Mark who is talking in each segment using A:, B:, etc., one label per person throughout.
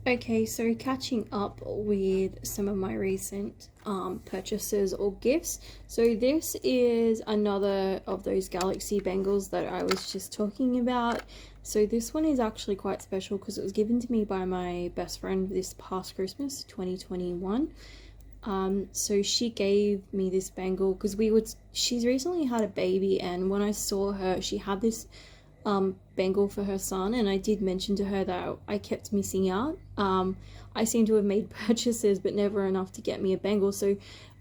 A: Okay, so catching up with some of my recent purchases or gifts. So this is another of those Galaxy bangles that I was just talking about. So this one is actually quite special because it was given to me by my best friend this past Christmas, 2021. So she gave me this bangle because she's recently had a baby, and when I saw her, she had this bangle for her son, and I did mention to her that I kept missing out. I seem to have made purchases but never enough to get me a bangle. So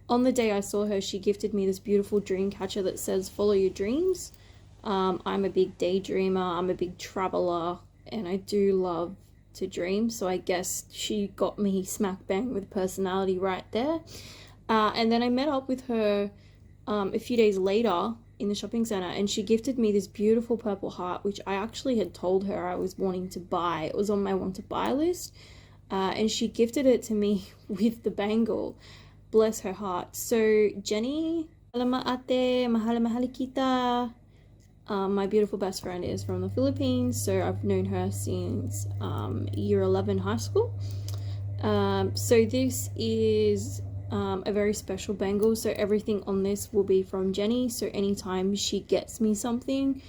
A: on the day I saw her, she gifted me this beautiful dream catcher that says follow your dreams. I'm a big daydreamer, I'm a big traveler, and I do love to dream, so I guess she got me smack bang with personality right there. And then I met up with her a few days later in the shopping center, and she gifted me this beautiful purple heart, which I actually had told her I was wanting to buy. It was on my want to buy list, and she gifted it to me with the bangle. Bless her heart. So Jenny, ate, mahal kita. My beautiful best friend is from the Philippines, so I've known her since year 11 high school. So this is a very special bangle, so everything on this will be from Jenny. So anytime she gets me something,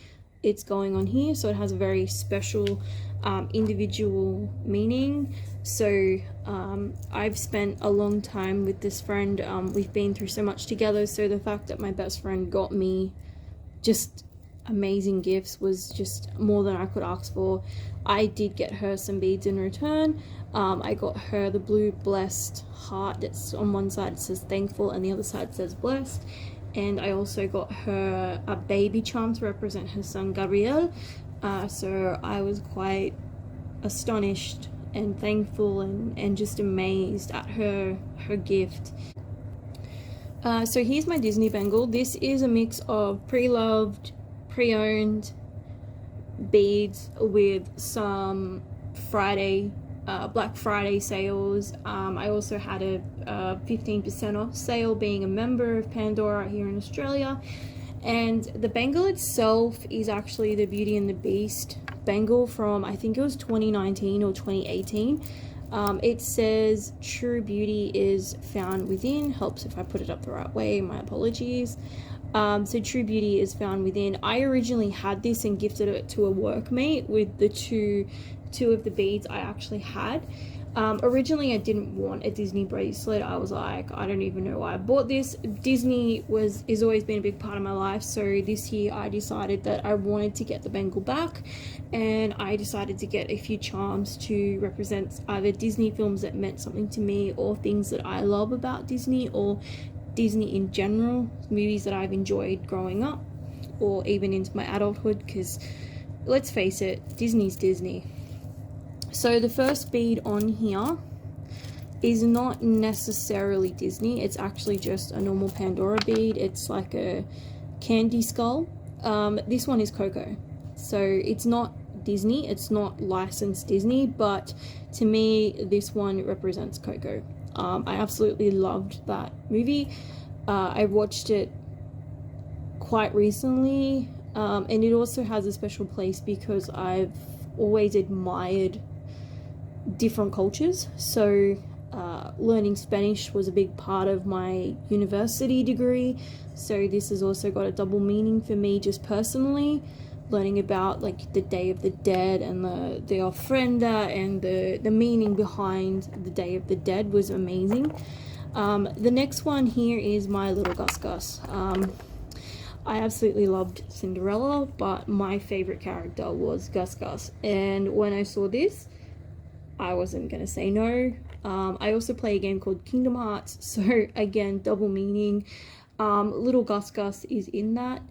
A: it's going on here, so it has a very special individual meaning. So I've spent a long time with this friend. We've been through so much together, so the fact that my best friend got me just amazing gifts was just more than I could ask for. I did get her some beads in return. I got her the blue blessed heart that's on one side it says thankful and the other side says blessed, and I also got her a baby charm to represent her son Gabriel. So I was quite astonished and thankful and just amazed at her gift. So here's my Disney bangle. This is a mix of pre-loved, pre-owned beads with some Black Friday sales. I also had a 15% off sale being a member of Pandora here in Australia. And the bangle itself is actually the Beauty and the Beast bangle from, I think it was 2019 or 2018. It says true beauty is found within. Helps if I put it up the right way, my apologies. So true beauty is found within. I originally had this and gifted it to a workmate with the two of the beads I actually had. Originally I didn't want a Disney bracelet. I was like, I don't even know why I bought this. Disney is always been a big part of my life, so this year I decided that I wanted to get the bangle back, and I decided to get a few charms to represent either Disney films that meant something to me, or things that I love about Disney, or Disney in general, movies that I've enjoyed growing up or even into my adulthood, because let's face it, Disney's Disney. So the first bead on here is not necessarily Disney. It's actually just a normal Pandora bead. It's like a candy skull. This one is Coco. So it's not Disney. It's not licensed Disney, but to me, this one represents Coco. I absolutely loved that movie. I watched it quite recently, and it also has a special place because I've always admired different cultures. So learning Spanish was a big part of my university degree, so this has also got a double meaning for me just personally. Learning about like the Day of the Dead and the ofrenda and the meaning behind the Day of the Dead was amazing. The next one here is my little Gus Gus. I absolutely loved Cinderella, but my favorite character was Gus Gus, and when I saw this, I wasn't gonna say no. I also play a game called Kingdom Hearts, so again, double meaning. Little Gus Gus is in that.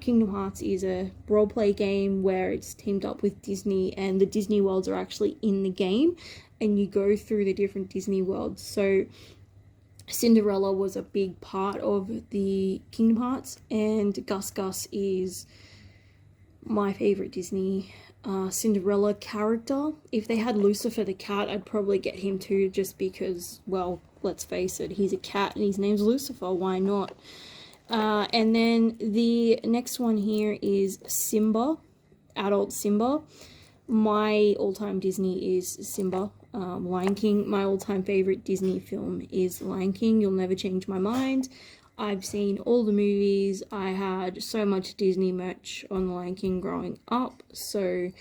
A: Kingdom Hearts is a roleplay game where it's teamed up with Disney, and the Disney worlds are actually in the game, and you go through the different Disney worlds. So Cinderella was a big part of the Kingdom Hearts, and Gus Gus is my favorite Disney Cinderella character. If they had Lucifer the cat, I'd probably get him too, just because, well, let's face it, he's a cat and his name's Lucifer, why not? And then the next one here is Simba, adult Simba. My all-time Disney is Simba. Lion King. My all-time favorite Disney film is Lion King. You'll never change my mind. I've seen all the movies. I had so much Disney merch on Lion King growing up. So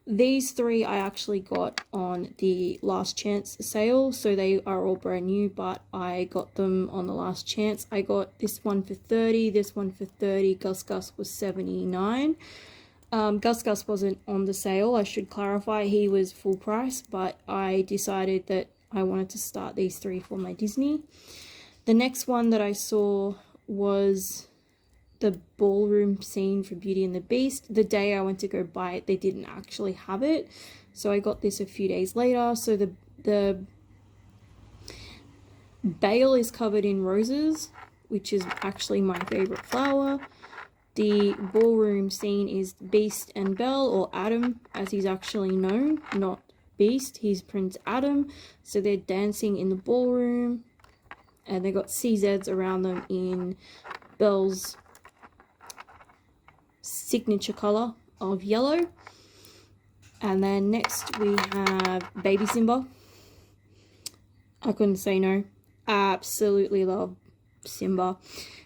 A: these three I actually got on the last chance sale. So they are all brand new, but I got them on the last chance. I got this one for 30, this one for 30. Gus Gus was 79. Gus Gus wasn't on the sale, I should clarify. He was full price, but I decided that I wanted to start these three for my Disney. The next one that I saw was the ballroom scene for Beauty and the Beast. The day I went to go buy it, they didn't actually have it, so I got this a few days later. So the bale is covered in roses, which is actually my favorite flower. The ballroom scene is Beast and Belle, or Adam as he's actually known, not Beast, he's Prince Adam. So they're dancing in the ballroom, and they got CZs around them in Belle's signature color of yellow. And then next we have baby Simba. I couldn't say no. I absolutely love Simba.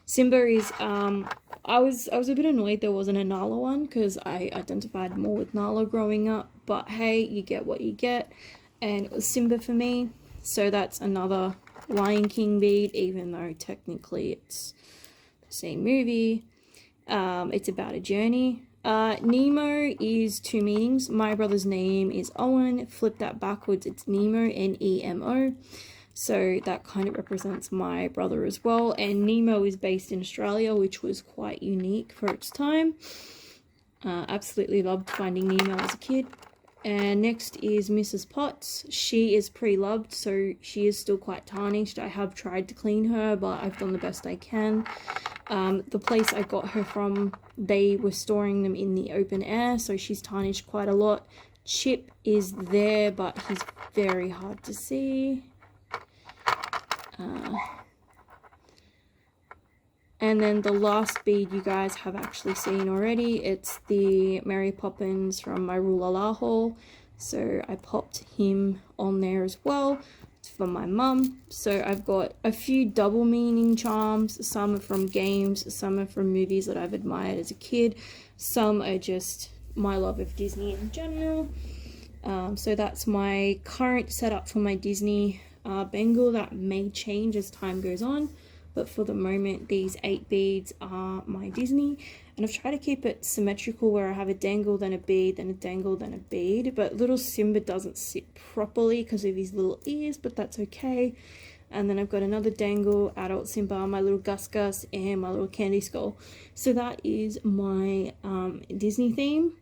A: Simba is I was a bit annoyed there wasn't a Nala one, because I identified more with Nala growing up, but hey, you get what you get, and it was Simba for me. So that's another Lion King bead, even though technically it's the same movie. It's about a journey. Nemo is two meanings. My brother's name is Owen. Flip that backwards, it's Nemo, N-E-M-O. So that kind of represents my brother as well. And Nemo is based in Australia, which was quite unique for its time. Absolutely loved finding Nemo as a kid. And next is Mrs. Potts. She is pre-loved, so she is still quite tarnished. I have tried to clean her, but I've done the best I can. The place I got her from, they were storing them in the open air, so she's tarnished quite a lot. Chip is there, but he's very hard to see. And then the last bead you guys have actually seen already. It's the Mary Poppins from my Rulala haul. So I popped him on there as well. It's for my mum. So I've got a few double meaning charms. Some are from games, some are from movies that I've admired as a kid. Some are just my love of Disney in general. So that's my current setup for my Disney bangle. That may change as time goes on, but for the moment these 8 beads are my Disney, and I've tried to keep it symmetrical where I have a dangle, then a bead, then a dangle, then a bead. But little Simba doesn't sit properly because of his little ears, but that's okay. And then I've got another dangle, adult Simba, my little Gus Gus, and my little candy skull. So that is my Disney theme.